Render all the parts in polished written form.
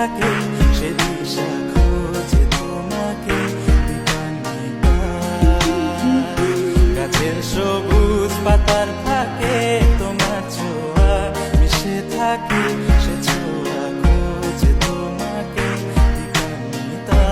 থাকে সে দিশা খোঁজে তোমাকে বিপান্বিতা। গাছের সবুজ পাতার ফাঁকে তোমার ছোঁয়া মিশে থাকে সে ছোঁয়া খোঁজে তোমাকে বিপান্বিতা।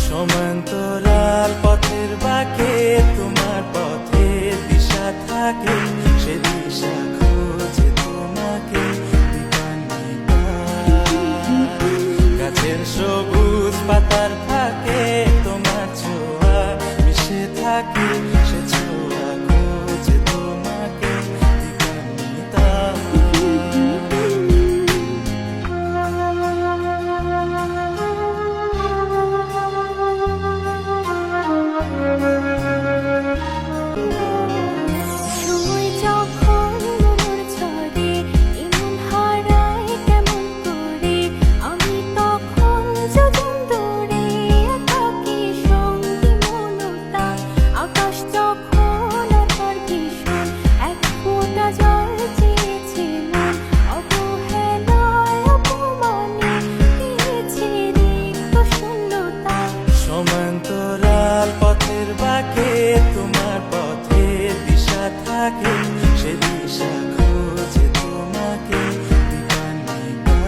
সমান্তরাল পথের বাঁকে তোমার পথের দিশা থাকে সে দিশা খোঁজে তোমাকে বিপান্বিতা। গাছের সবুজ পাতার ফাঁকে তোমার ছোঁয়া মিশে থাকে সে ছোঁয়া খোঁজে তোমাকে বিপান্বিতা। সমান্তরাল পথের বাঁকে তোমার পথের দিশা থাকে সে দিশা খোঁজে তোমাকে বিপান্বিতা।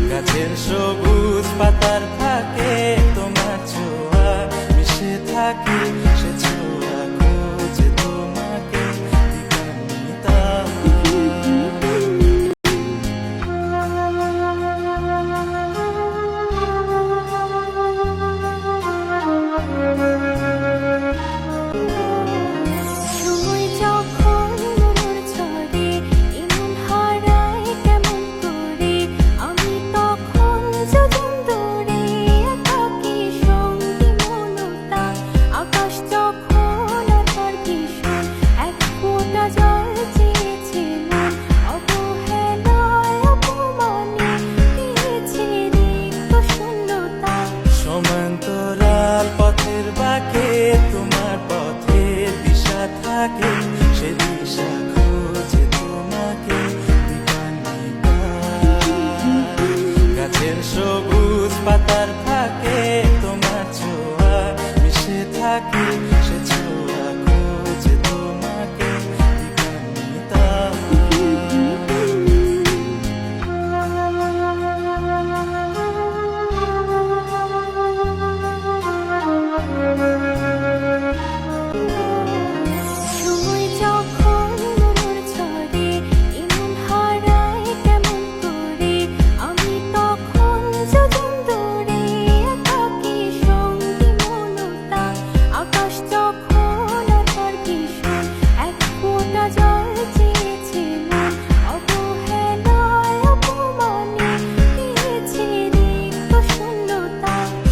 গাছের সবুজ পাতার ফাঁকে তোমার ছোঁয়া মিশে থাকে সে ছোঁয়া খোঁজে তোমাকে বিপান্বিতা। সমান্তরাল পথের বাঁকে তোমার পথের দিশা থাকে সে দিশা খোঁজে তোমাকে বিপান্বিতা। গাছের সবুজ পাতার ফাঁকে তোমার ছোঁয়া মিশে থাকে সে ছোঁয়া খোঁজে তোমাকে বিপান্বিতা।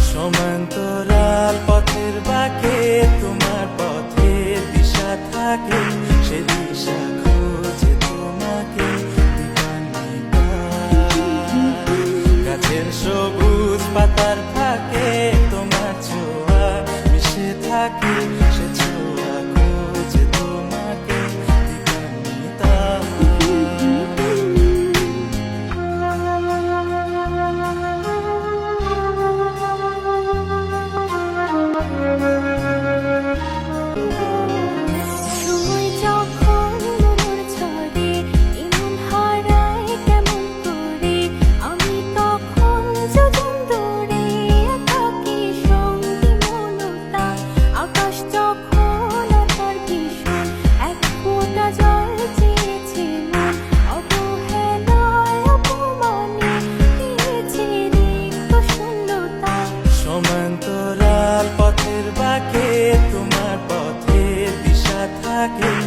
সমান্তরাল পথের বাঁকে তোমার পথের দিশা থাকে সে দিশা খোঁজে তোমাকে বিপান্বিতা। গাছের সবুজ পাতার ফাঁকে তোমার ছোঁয়া মিশে থাকে সে ছোঁয়া খোঁজে তোমাকে বিপান্বিতা। আমি তখন যোজন দূরে থাকে।